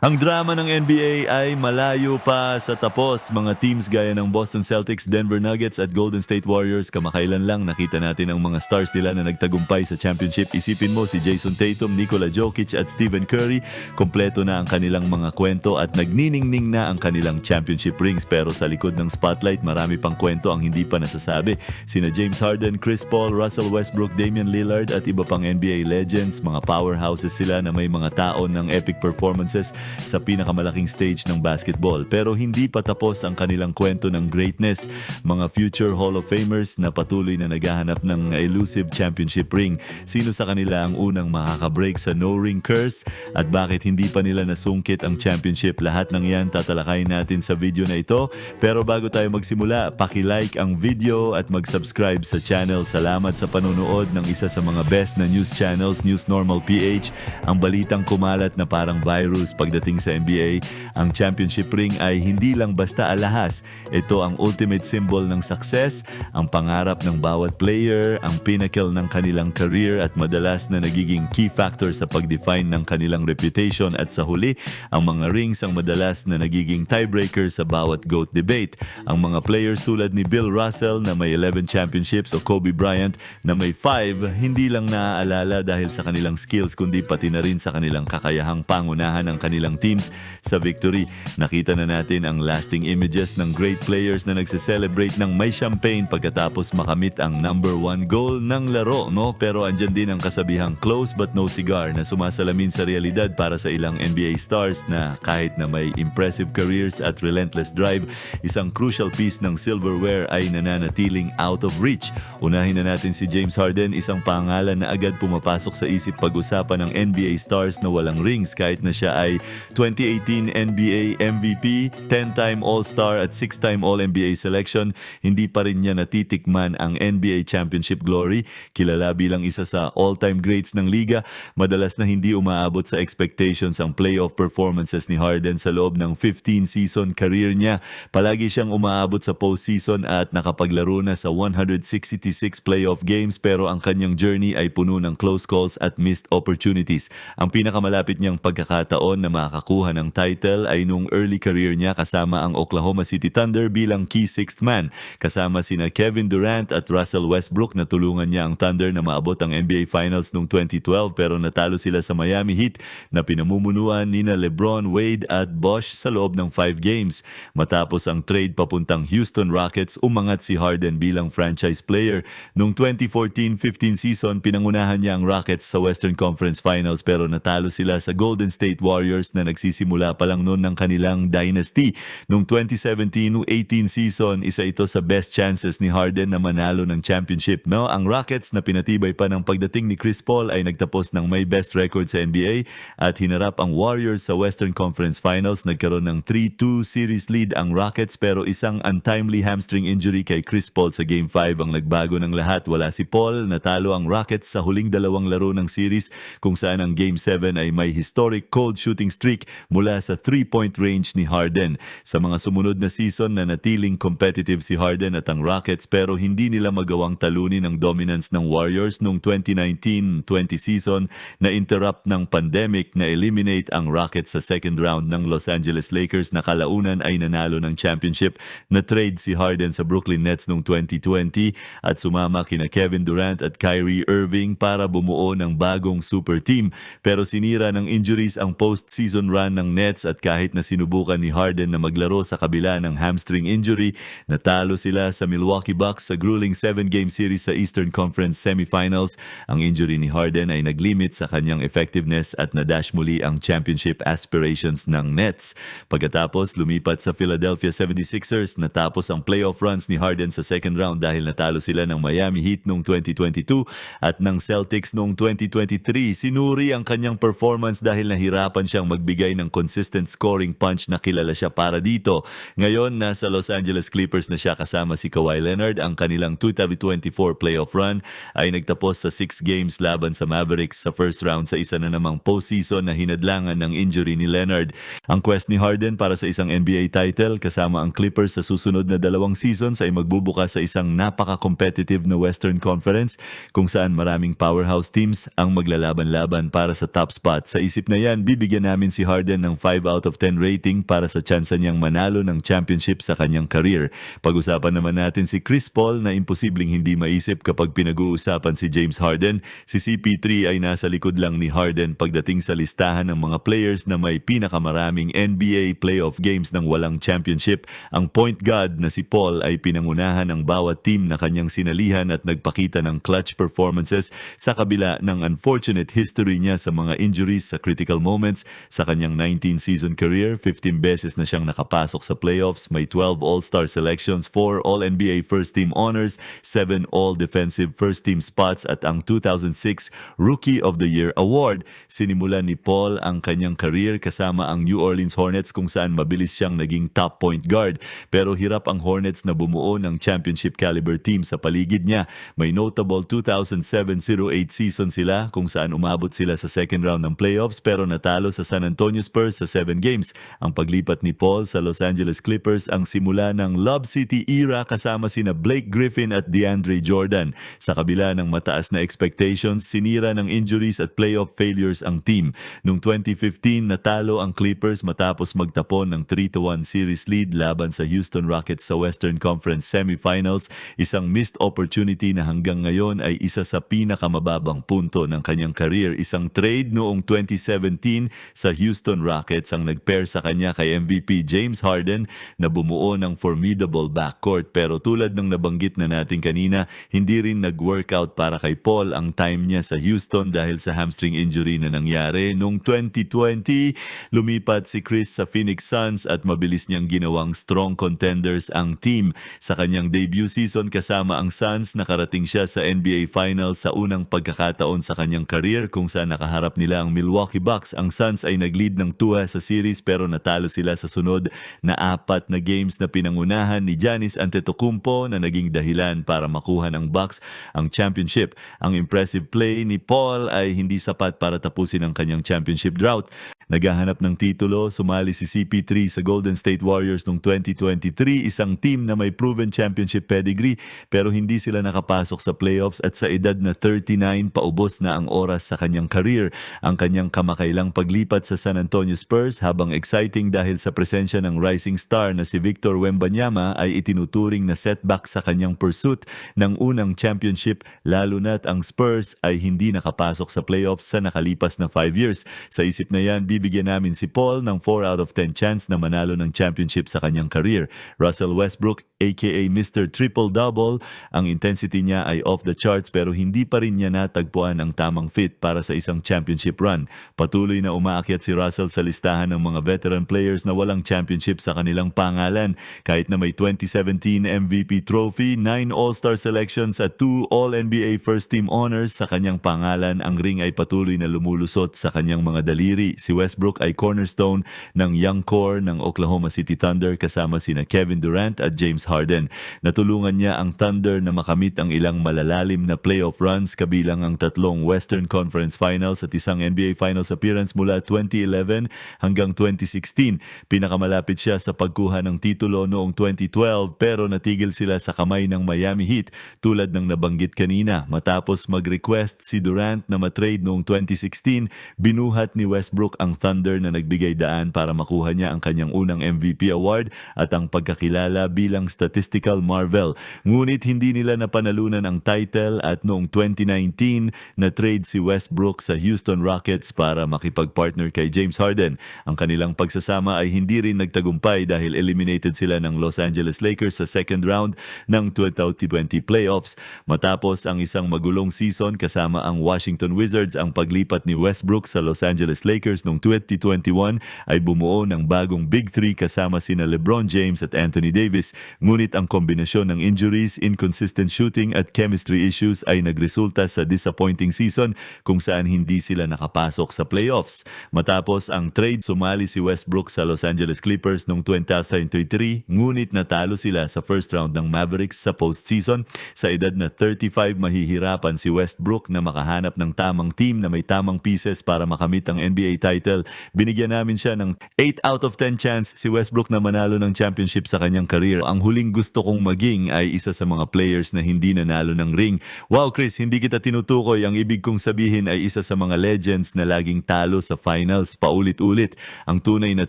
Ang drama ng NBA ay malayo pa sa tapos. Mga teams gaya ng Boston Celtics, Denver Nuggets at Golden State Warriors, kamakailan lang nakita natin ang mga stars nila na nagtagumpay sa championship. Isipin mo si Jason Tatum, Nikola Jokic at Stephen Curry, kompleto na ang kanilang mga kwento at nagniningning na ang kanilang championship rings. Pero sa likod ng spotlight, marami pang kwento ang hindi pa nasasabi. Sina James Harden, Chris Paul, Russell Westbrook, Damian Lillard at iba pang NBA legends, mga powerhouses sila na may mga taon ng epic performances sa pinakamalaking stage ng basketball. Pero hindi pa tapos ang kanilang kwento ng greatness. Mga future Hall of Famers na patuloy na naghahanap ng elusive championship ring. Sino sa kanila ang unang makaka-break sa no-ring curse? At bakit hindi pa nila nasungkit ang championship? Lahat ng yan tatalakayin natin sa video na ito. Pero bago tayo magsimula, paki-like ang video at mag-subscribe sa channel. Salamat sa panunood ng isa sa mga best na news channels, News Normal PH. Ang balitang kumalat na parang virus pagdating sa NBA, ang championship ring ay hindi lang basta alahas. Ito ang ultimate symbol ng success, ang pangarap ng bawat player, ang pinnacle ng kanilang career at madalas na nagiging key factor sa pag-define ng kanilang reputation. At sa huli, ang mga rings ang madalas na nagiging tiebreaker sa bawat GOAT debate. Ang mga players tulad ni Bill Russell na may 11 championships o Kobe Bryant na may 5, hindi lang naaalala dahil sa kanilang skills kundi pati na rin sa kanilang kakayahang pangunahan ng kanilang teams sa victory. Nakita na natin ang lasting images ng great players na nagse-celebrate ng may champagne pagkatapos makamit ang number 1 goal ng laro, no? Pero andyan din ang kasabihang close but no cigar na sumasalamin sa realidad para sa ilang NBA stars na kahit na may impressive careers at relentless drive, isang crucial piece ng silverware ay nananatiling out of reach. Unahin na natin si James Harden, isang pangalan na agad pumapasok sa isip pag-usapan ng NBA stars na walang rings kahit na siya ay 2018 NBA MVP, 10-time All-Star at 6-time All-NBA selection. Hindi pa rin niya natitikman ang NBA championship glory. Kilala bilang isa sa all-time greats ng liga, madalas na hindi umaabot sa expectations ang playoff performances ni Harden sa loob ng 15-season career niya. Palagi siyang umaabot sa postseason at nakapaglaro na sa 166 playoff games, pero ang kanyang journey ay puno ng close calls at missed opportunities. Ang pinakamalapit niyang pagkakataon na makakuha ng title ay nung early career niya kasama ang Oklahoma City Thunder bilang key sixth man. Kasama sina Kevin Durant at Russell Westbrook na tulungan niya ang Thunder na maabot ang NBA Finals noong 2012, pero natalo sila sa Miami Heat na pinamumunuan nina LeBron, Wade at Bosh sa loob ng 5 games. Matapos ang trade papuntang Houston Rockets, umangat si Harden bilang franchise player. Noong 2014-15 season, pinangunahan niya ang Rockets sa Western Conference Finals pero natalo sila sa Golden State Warriors na nagsisimula pa lang noon ng kanilang dynasty. Noong 2017-18 season, isa ito sa best chances ni Harden na manalo ng championship. No, ang Rockets na pinatibay pa ng pagdating ni Chris Paul ay nagtapos ng may best record sa NBA at hinarap ang Warriors sa Western Conference Finals. Nagkaroon ng 3-2 series lead ang Rockets pero isang untimely hamstring injury kay Chris Paul sa Game 5 ang nagbago ng lahat. Wala si Paul, natalo ang Rockets sa huling 2 laro ng series kung saan ang Game 7 ay may historic cold shooting streak mula sa 3-point range ni Harden. Sa mga sumunod na season na natiling competitive si Harden at ang Rockets pero hindi nila magawang talunin ang dominance ng Warriors noong 2019-20 season na interrupt ng pandemic na eliminate ang Rockets sa second round ng Los Angeles Lakers na kalaunan ay nanalo ng championship. Na trade si Harden sa Brooklyn Nets noong 2020 at sumama kina Kevin Durant at Kyrie Irving para bumuo ng bagong super team. Pero sinira ng injuries ang post-season run ng Nets at kahit na sinubukan ni Harden na maglaro sa kabila ng hamstring injury, natalo sila sa Milwaukee Bucks sa grueling 7-game series sa Eastern Conference Semifinals. Ang injury ni Harden ay naglimit sa kanyang effectiveness at nadash muli ang championship aspirations ng Nets. Pagkatapos lumipat sa Philadelphia 76ers, natapos ang playoff runs ni Harden sa second round dahil natalo sila ng Miami Heat noong 2022 at ng Celtics noong 2023. Sinuri ang kanyang performance dahil nahirapan siyang magbigay ng consistent scoring punch na kilala siya para dito. Ngayon, nasa Los Angeles Clippers na siya kasama si Kawhi Leonard. Ang kanilang 2024 playoff run ay nagtapos sa 6 games laban sa Mavericks sa first round sa isa na namang postseason na hinadlangan ng injury ni Leonard. Ang quest ni Harden para sa isang NBA title kasama ang Clippers sa susunod na 2 seasons ay magbubukas sa isang napaka-competitive na Western Conference kung saan maraming powerhouse teams ang maglalaban-laban para sa top spot. Sa isip na yan, bibigyan namin si Harden ng 5 out of 10 rating para sa tsansa niyang manalo ng championship sa kanyang career. Pag-usapan naman natin si Chris Paul na imposibleng hindi maisip kapag pinag-uusapan si James Harden. Si CP3 ay nasa likod lang ni Harden pagdating sa listahan ng mga players na may pinakamaraming NBA playoff games nang walang championship. Ang point guard na si Paul ay pinangunahan ng bawat team na kanyang sinalihan at nagpakita ng clutch performances sa kabila ng unfortunate history niya sa mga injuries sa critical moments. Sa kanyang 19-season career, 15 beses na siyang nakapasok sa playoffs, may 12 All-Star selections, 4 All-NBA First-Team honors, 7 All-Defensive First-Team spots at ang 2006 Rookie of the Year Award. Sinimulan ni Paul ang kanyang career kasama ang New Orleans Hornets kung saan mabilis siyang naging top point guard. Pero hirap ang Hornets na bumuo ng championship caliber team sa paligid niya. May notable 2007-08 season sila kung saan umabot sila sa second round ng playoffs pero natalo sa San Antonio Spurs sa 7 games. Ang paglipat ni Paul sa Los Angeles Clippers ang simula ng Lob City era kasama sina Blake Griffin at DeAndre Jordan. Sa kabila ng mataas na expectations, sinira ng injuries at playoff failures ang team. Noong 2015, natalo ang Clippers matapos magtapon ng 3-1 series lead laban sa Houston Rockets sa Western Conference Semifinals, isang missed opportunity na hanggang ngayon ay isa sa pinakamababang punto ng kanyang career. Isang trade noong 2017 sa Houston Rockets ang nag-pair sa kanya kay MVP James Harden na bumuo ng formidable backcourt. Pero tulad ng nabanggit na natin kanina, hindi rin nag-workout para kay Paul ang time niya sa Houston dahil sa hamstring injury na nangyari. Noong 2020, lumipat si Chris sa Phoenix Suns at mabilis niyang ginawang strong contenders ang team. Sa kanyang debut season kasama ang Suns, nakarating siya sa NBA Finals sa unang pagkakataon sa kanyang career kung saan nakaharap nila ang Milwaukee Bucks. Ang Suns ay nag-lead ng 2 sa series pero natalo sila sa sunod na 4 na games na pinangunahan ni Giannis Antetokounmpo na naging dahilan para makuha ng Bucks ang championship. Ang impressive play ni Paul ay hindi sapat para tapusin ang kanyang championship drought. Naghahanap ng titulo, sumali si CP3 sa Golden State Warriors noong 2023, isang team na may proven championship pedigree pero hindi sila nakapasok sa playoffs at sa edad na 39 paubos na ang oras sa kanyang career. Ang kanyang kamakailang paglipat sa San Antonio Spurs habang exciting dahil sa presensya ng rising star na si Victor Wembanyama ay itinuturing na setback sa kanyang pursuit ng unang championship lalo na't ang Spurs ay hindi nakapasok sa playoffs sa nakalipas na 5 years. Sa isip na yan, bibigyan namin si Paul ng 4 out of 10 chance na manalo ng championship sa kanyang career. Russell Westbrook aka Mr. Triple-Double, ang intensity niya ay off the charts pero hindi pa rin niya natagpuan ang tamang fit para sa isang championship run. Patuloy na umaakyat si Russell sa listahan ng mga veteran players na walang championship sa kanilang pangalan. Kahit na may 2017 MVP trophy, 9 All-Star selections at 2 All-NBA First Team honors sa kanyang pangalan, ang ring ay patuloy na lumulusot sa kanyang mga daliri. Si Westbrook ay cornerstone ng young core ng Oklahoma City Thunder kasama sina Kevin Durant at James Harden. Natulungan niya ang Thunder na makamit ang ilang malalalim na playoff runs kabilang ang 3 Western Conference Finals at isang NBA Finals appearance mula 2011 hanggang 2016. Pinakamalapit siya sa pagkuha ng titulo noong 2012 pero natigil sila sa kamay ng Miami Heat tulad ng nabanggit kanina. Matapos mag-request si Durant na matrade noong 2016, binuhat ni Westbrook ang Thunder na nagbigay daan para makuha niya ang kanyang unang MVP award at ang pagkakilala bilang statistical marvel. Ngunit hindi nila napanalunan ang title at noong 2019 na trade si Westbrook sa Houston Rockets para makipag-partner kay James Harden. Ang kanilang pagsasama ay hindi rin nagtagumpay dahil eliminated sila ng Los Angeles Lakers sa second round ng 2020 playoffs. Matapos ang isang magulong season kasama ang Washington Wizards, ang paglipat ni Westbrook sa Los Angeles Lakers noong 2021 ay bumuo ng bagong Big Three kasama sina LeBron James at Anthony Davis. Ngunit ang kombinasyon ng injuries, inconsistent shooting at chemistry issues ay nagresulta sa disappointing season kung saan hindi sila nakapasok sa playoffs. Matapos ang trade, sumali si Westbrook sa Los Angeles Clippers noong 2023, ngunit natalo sila sa first round ng Mavericks sa postseason. Sa edad na 35, mahihirapan si Westbrook na makahanap ng tamang team na may tamang pieces para makamit ang NBA title. Binigyan namin siya ng 8 out of 10 chance si Westbrook na manalo ng championship sa kanyang career. Ang huling gusto kong maging ay isa sa mga players na hindi nanalo ng ring. Wow, Chris, hindi kita tinutukoy. Ang ibig kong sabihin ay isa sa mga legends na laging talo sa finals finals paulit-ulit. Ang tunay na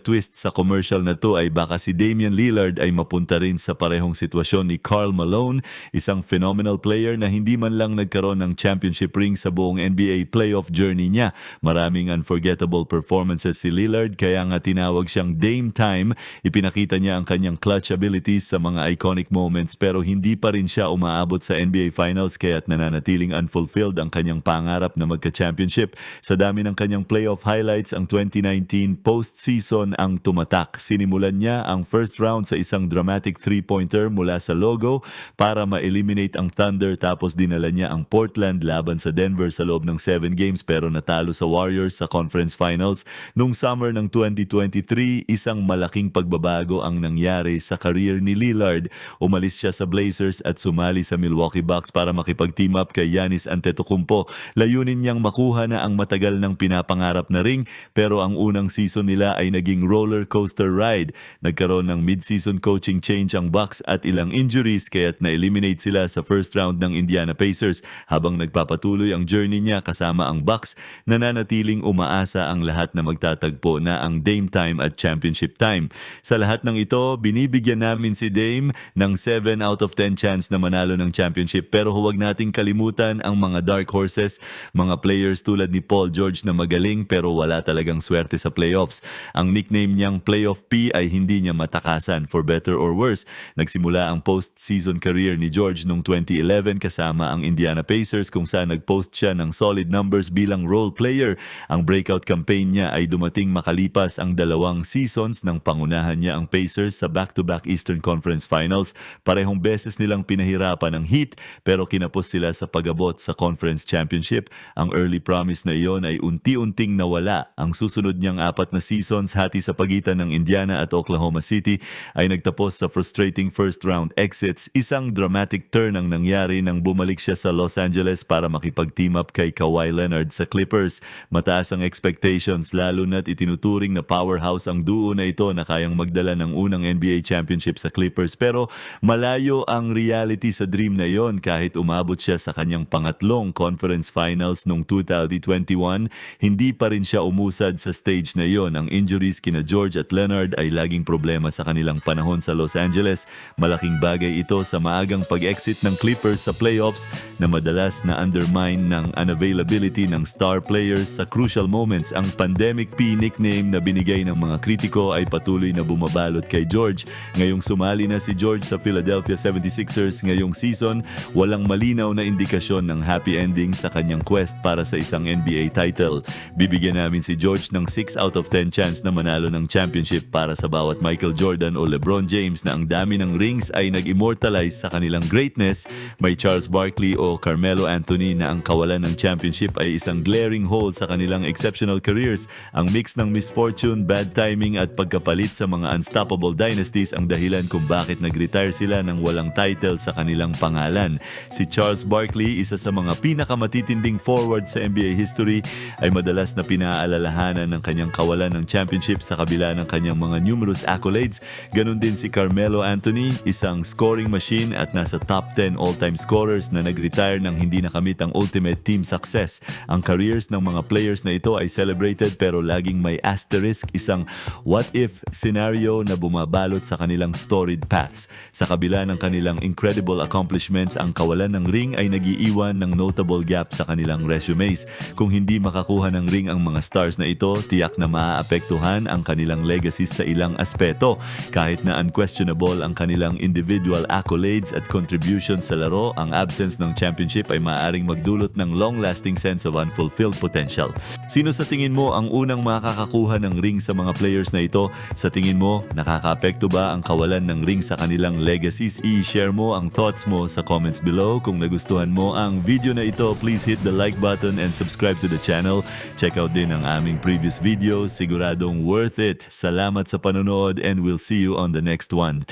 twist sa commercial na to ay baka si Damian Lillard ay mapunta rin sa parehong sitwasyon ni Karl Malone, isang phenomenal player na hindi man lang nagkaroon ng championship ring sa buong NBA playoff journey niya. Maraming unforgettable performances si Lillard kaya nga tinawag siyang Dame Time. Ipinakita niya ang kanyang clutch abilities sa mga iconic moments pero hindi pa rin siya umaabot sa NBA Finals kaya't nananatiling unfulfilled ang kanyang pangarap na magka-championship. Sa dami ng kanyang playoff highlights, ang 2019 postseason ang tumatak. Sinimulan niya ang first round sa isang dramatic three-pointer mula sa logo para ma-eliminate ang Thunder tapos dinala niya ang Portland laban sa Denver sa loob ng 7 games pero natalo sa Warriors sa conference finals. Nung summer ng 2023, isang malaking pagbabago ang nangyari sa career ni Lillard. Umalis siya sa Blazers at sumali sa Milwaukee Bucks para makipag-team up kay Giannis Antetokounmpo. Layunin niyang makuha na ang matagal ng pinapangarap na ring pero ang unang season nila ay naging roller coaster ride. Nagkaroon ng mid-season coaching change ang Bucks at ilang injuries kaya't na-eliminate sila sa first round ng Indiana Pacers. Habang nagpapatuloy ang journey niya kasama ang Bucks, nananatiling umaasa ang lahat na magtatagpo na ang Dame Time at Championship Time. Sa lahat ng ito, binibigyan namin si Dame ng 7 out of 10 chance na manalo ng championship pero huwag nating kalimutan ang mga dark horses, mga players tulad ni Paul George na magaling pero wala talagang swerte sa playoffs. Ang nickname niyang Playoff P ay hindi niya matakasan for better or worse. Nagsimula ang post-season career ni George noong 2011 kasama ang Indiana Pacers kung saan nag-post siya ng solid numbers bilang role player. Ang breakout campaign niya ay dumating makalipas ang 2 seasons nang pangunahan niya ang Pacers sa back-to-back Eastern Conference Finals. Parehong beses nilang pinahirapan ang Heat pero kinapos sila sa pag-abot sa Conference Championship. Ang early promise na iyon ay unti-unting nawala. Ang susunod niyang 4 na seasons hati sa pagitan ng Indiana at Oklahoma City ay nagtapos sa frustrating first round exits. Isang dramatic turn ang nangyari nang bumalik siya sa Los Angeles para makipag-team up kay Kawhi Leonard sa Clippers. Mataas ang expectations lalo na't itinuturing na powerhouse ang duo na ito na kayang magdala ng unang NBA championship sa Clippers pero malayo ang reality sa dream na yon kahit umabot siya sa kanyang pangatlong conference finals noong 2021, hindi pa rin siya umusad sa stage na yon. Ang injuries kina George at Leonard ay laging problema sa kanilang panahon sa Los Angeles. Malaking bagay ito sa maagang pag-exit ng Clippers sa playoffs na madalas na undermine ng unavailability ng star players sa crucial moments. Ang Pandemic P nickname na binigay ng mga kritiko ay patuloy na bumabalot kay George. Ngayong sumali na si George sa Philadelphia 76ers ngayong season, walang malinaw na indikasyon ng happy ending sa kanyang quest para sa isang NBA title. Bibigyan namin si George ng 6 out of 10 chance na manalo ng championship para sa bawat Michael Jordan o LeBron James na ang dami ng rings ay nag-immortalize sa kanilang greatness. May Charles Barkley o Carmelo Anthony na ang kawalan ng championship ay isang glaring hole sa kanilang exceptional careers. Ang mix ng misfortune, bad timing at pagkapalit sa mga unstoppable dynasties ang dahilan kung bakit nag-retire sila ng walang title sa kanilang pangalan. Si Charles Barkley, isa sa mga pinakamatitinding forward sa NBA history, ay madalas na pinaalalahanan ng kanyang kawalan ng championship sa kabila ng kanyang mga numerous accolades. Ganon din si Carmelo Anthony, isang scoring machine at nasa top 10 all-time scorers na nag-retire nang hindi nakamit ang ultimate team success. Ang careers ng mga players na ito ay celebrated pero laging may asterisk, isang what-if scenario na bumabalot sa kanilang storied paths. Sa kabila ng kanilang incredible accomplishments, ang kawalan ng ring ay nag-iiwan ng notable gap sa kanilang resumes. Kung hindi makakuha ng ring ang mga stars na ito, tiyak na maaapektuhan ang kanilang legacies sa ilang aspeto. Kahit na unquestionable ang kanilang individual accolades at contributions sa laro, ang absence ng championship ay maaaring magdulot ng long-lasting sense of unfulfilled potential. Sino sa tingin mo ang unang makakakuha ng ring sa mga players na ito? Sa tingin mo, nakakaapekto ba ang kawalan ng ring sa kanilang legacies? I-share mo ang thoughts mo sa comments below. Kung nagustuhan mo ang video na ito, please hit the like button and subscribe to the channel. Check out din ang aming previous videos. Siguradong worth it. Salamat sa panonood and we'll see you on the next one.